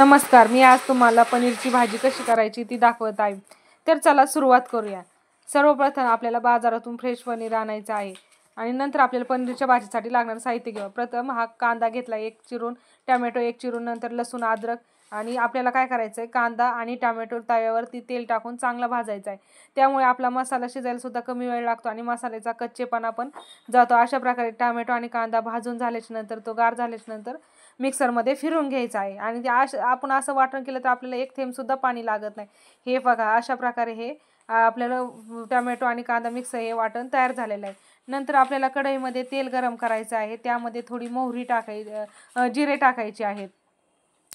नमस्कार, मी आज तुम्हाला पनीरची भाजी कशी करायची ती दाखवत आहे. तर चला सुरुवात करूया. सर्वप्रथम आपल्याला बाजारातून फ्रेश पनीर आणायचं आहे आणि नंतर आपल्याला पनीरच्या भाजीसाठी लागणारं साहित्य घेऊ. प्रथम हा कांदा घेतला एक चिरून, टोमॅटो एक चिरून, नंतर लसूण, अद्रक आणि आपल्याला काय करायचं आहे, कांदा आणि टोमॅटो तव्यावरती तेल टाकून चांगला भाजायचा आहे. त्यामुळे आपला मसाला शिजायला सुद्धा कमी वेळ लागतो आणि मसाल्याचा कच्चेपणा पण जातो. अशा प्रकारे टोमॅटो आणि कांदा भाजून झाल्याच्या नंतर तो गार झाल्याच्या नंतर मिक्सरमध्ये फिरून घ्यायचा आहे आणि ते आपण असं वाटण केलं तर आपल्याला एक थेंबसुद्धा पाणी लागत नाही. हे बघा, अशा प्रकारे हे आपल्याला टोमॅटो आणि कांदा मिक्स हे वाटण तयार झालेलं आहे. नंतर आपल्याला कढईमध्ये तेल गरम करायचं आहे. त्यामध्ये थोडी मोहरी जिरे टाकायचे आहेत.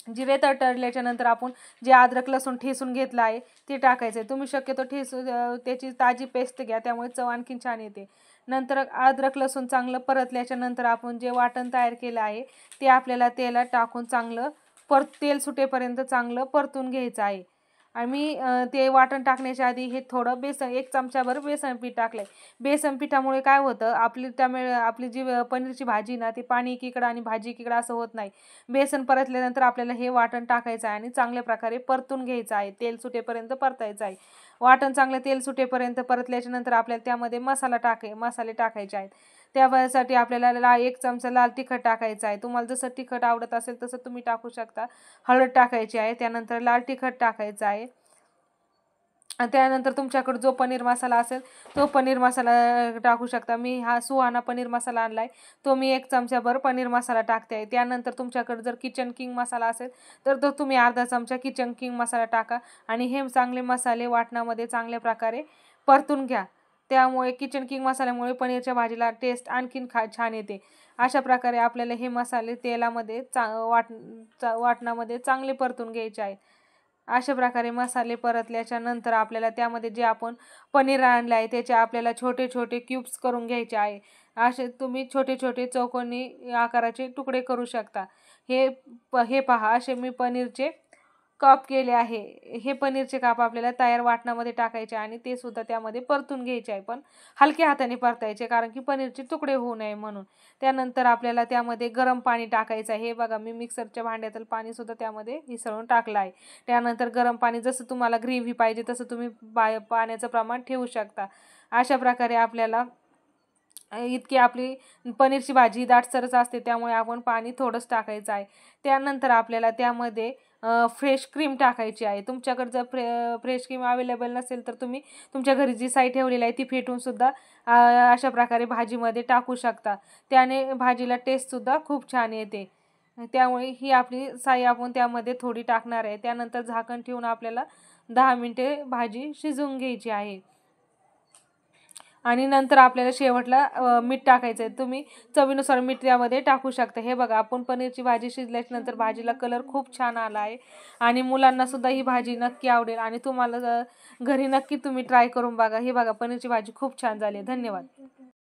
जिरे तडतडल्याच्या नंतर आपण जे अद्रक लसूण ठेचून घेतलं आहे ते टाकायचं आहे. तुम्ही शक्यतो त्याची ताजी पेस्ट घ्या, त्यामुळे चव आणखीन छान येते. नंतर अद्रक लसूण चांगलं परतल्याच्या नंतर आपण जे वाटण तयार केलं आहे ते आपल्याला तेलात टाकून चांगलं तेल सुटेपर्यंत चांगलं परतून घ्यायचं आहे. आणि ते वाटण टाकण्याच्या आधी हे थोडं एक चमचाभर बेसन पीठ टाकलं आहे. बेसन पिठामुळे काय होतं, आपली जी पनीरची भाजी ना ती पाणी एकीकडं आणि भाजी एकीकडं असं होत नाही. बेसन परतल्यानंतर आपल्याला हे वाटण टाकायचं आहे आणि चांगल्या प्रकारे परतून घ्यायचं आहे. तेल सुटेपर्यंत परतायचं आहे. वाटण चांगलं तेल सुटेपर्यंत परतल्याच्या नंतर आपल्याला त्यामध्ये मसाले टाकायचे आहेत. त्यासाठी आपल्याला एक चमचा लाल तिखट टाकायचं आहे. तुम्हाला जसं तिखट आवडत असेल तसं तुम्ही टाकू शकता. हळद टाकायची आहे, त्यानंतर लाल तिखट टाकायचं आहे. त्यानंतर तुमच्याकडे जो पनीर मसाला असेल तो पनीर मसाला टाकू शकता. मी हा सुहाना पनीर मसाला आणला आहे, तो मी एक चमचाभर पनीर मसाला टाकते आहे. त्यानंतर तुमच्याकडे जर किचन किंग मसाला असेल तर तो तुम्ही अर्धा चमचा किचन किंग मसाला टाका आणि हे चांगले मसाले वाटणामध्ये चांगल्या प्रकारे परतून घ्या. त्यामुळे किचन किंग मसाल्यामुळे पनीरच्या भाजीला टेस्ट आणखीन छान येते. अशा प्रकारे आपल्याला हे मसाले तेलामध्ये वाटणामध्ये चांगले परतून घ्यायचे आहेत. अशा प्रकारे मसाले परतल्याच्या नंतर आपल्याला त्यामध्ये जे आपण पनीर आणलं आहे त्याचे आपल्याला छोटे छोटे क्यूब्स करून घ्यायचे आहे. असे तुम्ही छोटे छोटे चौकोनी आकाराचे तुकडे करू शकता. हे पहा, असे मी पनीरचे काप केले आहे. हे पनीरचे काप आपल्याला तयार वाटणामध्ये टाकायचे आणि ते सुद्धा त्यामध्ये परतून घ्यायचे आहे, पण हलक्या हाताने परतायचे कारण की पनीरचे तुकडे होऊ नये म्हणून. त्यानंतर आपल्याला त्यामध्ये गरम पाणी टाकायचं आहे. हे बघा, मी मिक्सरच्या भांड्यातील पाणी सुद्धा त्यामध्ये मिसळून टाकलं आहे. त्यानंतर गरम पाणी जसं तुम्हाला ग्रेव्ही पाहिजे तसं तुम्ही पाण्याचं प्रमाण ठेवू शकता. अशा प्रकारे आपल्याला इतकी आपली पनीरची भाजी दाटसरच असते, त्यामुळे आपण पाणी थोडंच टाकायचं आहे. त्यानंतर आपल्याला त्यामध्ये फ्रेश क्रीम टाकायची आहे. तुमच्याकडे जर फ्रेश क्रीम अवेलेबल नसेल तर तुम्ही तुमच्या घरी जी साई ठेवलेली आहे ती फेटूनसुद्धा अशा प्रकारे भाजीमध्ये टाकू शकता. त्याने भाजीला टेस्टसुद्धा खूप छान येते. त्यामुळे ही आपली साई आपण त्यामध्ये थोडी टाकणार आहे. त्यानंतर झाकण ठेवून आपल्याला 10 मिनिटे भाजी शिजवून घ्यायची आहे आणि नंतर आपल्याला शेवटला मीठ टाकायचं आहे. तुम्ही चवीनुसार मीठ यामध्ये टाकू शकता. हे बघा, आपण पनीरची भाजी शिजल्याच्या नंतर भाजीला कलर खूप छान आला आहे आणि मुलांना सुद्धा ही भाजी नक्की आवडेल आणि तुम्हाला घरी नक्की तुम्ही ट्राय करून बघा. हे बघा, पनीरची भाजी खूप छान झाली. धन्यवाद.